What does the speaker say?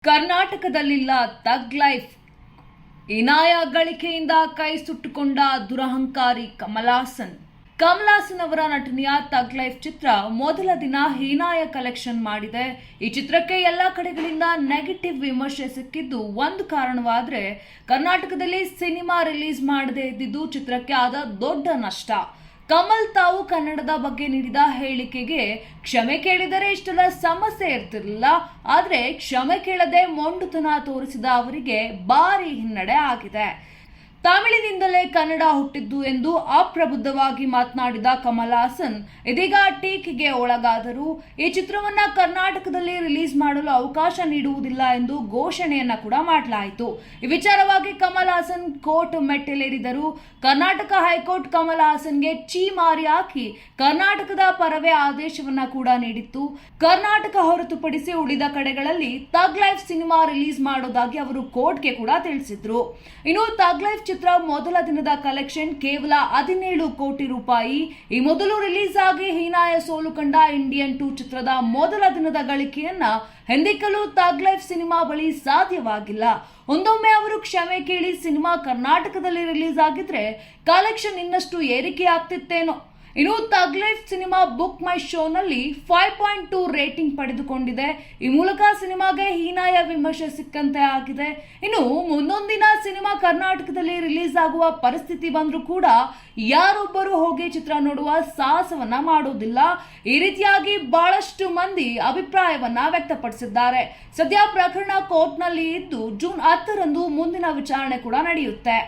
ಕರ್ನಾಟಕದಲ್ಲಿಲ್ಲ ಥಗ್ life. ಹೀನಾಯ ಗಳಿಕೆಯಿಂದ ಕೈ ಸುಟ್ಟುಕೊಂಡ ದುರಹಂಕಾರಿ ಕಮಲ್ ಹಾಸನ್ ಅವರ ನಟನೆಯ ಥಗ್ ಲೈಫ್ ಚಿತ್ರ ಮೊದಲ ದಿನ ಹೀನಾಯ ಕಲೆಕ್ಷನ್ ಮಾಡಿದೆ. ಈ ಚಿತ್ರಕ್ಕೆ ಎಲ್ಲ ಕಡೆಗಳಿಂದ ನೆಗೆಟಿವ್ ವಿಮರ್ಶೆ ಸಿಕ್ಕಿದ್ದು ಒಂದು ಕಾರಣವಾದ್ರೆ ಕರ್ನಾಟಕದಲ್ಲಿ ಸಿನಿಮಾ ರಿಲೀಸ್ ಮಾಡದೇ ಇದ್ದಿದ್ದು ಚಿತ್ರಕ್ಕೆ ಆದ ದೊಡ್ಡ ನಷ್ಟ. ಕಮಲ್ ತಾವು ಕನ್ನಡದ ಬಗ್ಗೆ ನೀಡಿದ ಹೇಳಿಕೆಗೆ ಕ್ಷಮೆ ಕೇಳಿದರೆ ಇಷ್ಟೆಲ್ಲ ಸಮಸ್ಯೆ ಇರ್ತಿರಲಿಲ್ಲ. ಆದ್ರೆ ಕ್ಷಮೆ ಕೇಳದೆ ಮೊಂಡುತನ ತೋರಿಸಿದ ಅವರಿಗೆ ಭಾರಿ ಹಿನ್ನಡೆ ಆಗಿದೆ. ತಮಿಳಿನಿಂದಲೇ ಕನ್ನಡ ಹುಟ್ಟಿದ್ದು ಎಂದು ಅಪ್ರಬುದ್ಧವಾಗಿ ಮಾತನಾಡಿದ ಕಮಲ್ ಹಾಸನ್ ಇದೀಗ ಟೀಕೆಗೆ ಒಳಗಾದರು. ಈ ಚಿತ್ರವನ್ನ ಕರ್ನಾಟಕದಲ್ಲಿ ರಿಲೀಸ್ ಮಾಡಲು ಅವಕಾಶ ನೀಡುವುದಿಲ್ಲ ಎಂದು ಘೋಷಣೆಯನ್ನ ಕೂಡ ಮಾಡಲಾಯಿತು. ಈ ವಿಚಾರವಾಗಿ ಕಮಲ್ ಹಾಸನ್ ಕೋರ್ಟ್ ಮೆಟ್ಟಿಲೇರಿದರು. ಕರ್ನಾಟಕ ಹೈಕೋರ್ಟ್ ಕಮಲ್ ಹಾಸನ್ಗೆ ಛೀಮಾರಿ ಹಾಕಿ ಕರ್ನಾಟಕದ ಪರವೇ ಆದೇಶವನ್ನ ಕೂಡ ನೀಡಿತ್ತು. ಕರ್ನಾಟಕ ಹೊರತುಪಡಿಸಿ ಉಳಿದ ಕಡೆಗಳಲ್ಲಿ ಥಗ್ ಲೈಫ್ ಸಿನಿಮಾ ರಿಲೀಸ್ ಮಾಡೋದಾಗಿ ಅವರು ಕೋರ್ಟ್ಗೆ ಕೂಡ ತಿಳಿಸಿದ್ರು. ಇನ್ನು ಥಗ್ ಲೈಫ್ ಚಿತ್ರ ಮೊದಲ ದಿನದ ಕಲೆಕ್ಷನ್ ಕೇವಲ 17 ಕೋಟಿ ರೂಪಾಯಿ. ಈ ಮೊದಲು ರಿಲೀಸ್ ಆಗಿ ಹೀನಾಯ ಸೋಲು ಕಂಡ ಇಂಡಿಯನ್ 2 ಚಿತ್ರದ ಮೊದಲ ದಿನದ ಗಳಿಕೆಯನ್ನ ಹಿಂದಿಕ್ಕಲು ಥಗ್ ಲೈಫ್ ಸಿನಿಮಾ ಬಳಿ ಸಾಧ್ಯವಾಗಿಲ್ಲ. ಒಂದೊಮ್ಮೆ ಅವರು ಕ್ಷಮೆ ಕೇಳಿ ಸಿನಿಮಾ ಕರ್ನಾಟಕದಲ್ಲಿ ರಿಲೀಸ್ ಆಗಿದ್ರೆ ಕಲೆಕ್ಷನ್ ಇನ್ನಷ್ಟು ಏರಿಕೆ ಆಗ್ತಿತ್ತೇನೋ. ಇನ್ನು ಥಗ್ ಲೈಫ್ ಸಿನಿಮಾ ಬುಕ್ ಮೈ ಶೋನಲ್ಲಿ 5.2 ರೇಟಿಂಗ್ ಪಡೆದುಕೊಂಡಿದೆ. ಈ ಮೂಲಕ ಸಿನಿಮಾಗೆ ಹೀನಾಯ ವಿಮರ್ಶೆ ಸಿಕ್ಕಂತೆ ಆಗಿದೆ. ಇನ್ನು ಮುಂದೊಂದಿನ ಸಿನಿಮಾ ಕರ್ನಾಟಕದಲ್ಲಿ ರಿಲೀಸ್ ಆಗುವ ಪರಿಸ್ಥಿತಿ ಬಂದ್ರೂ ಕೂಡ ಯಾರೊಬ್ಬರು ಹೋಗಿ ಚಿತ್ರ ನೋಡುವ ಸಾಹಸವನ್ನ ಮಾಡೋದಿಲ್ಲ. ಈ ರೀತಿಯಾಗಿ ಬಹಳಷ್ಟು ಮಂದಿ ಅಭಿಪ್ರಾಯವನ್ನ ವ್ಯಕ್ತಪಡಿಸಿದ್ದಾರೆ. ಸದ್ಯ ಪ್ರಕರಣ ಕೋರ್ಟ್ನಲ್ಲಿ ಇದ್ದು ಜೂನ್ 10ರಂದು ಮುಂದಿನ ವಿಚಾರಣೆ ಕೂಡ ನಡೆಯುತ್ತೆ.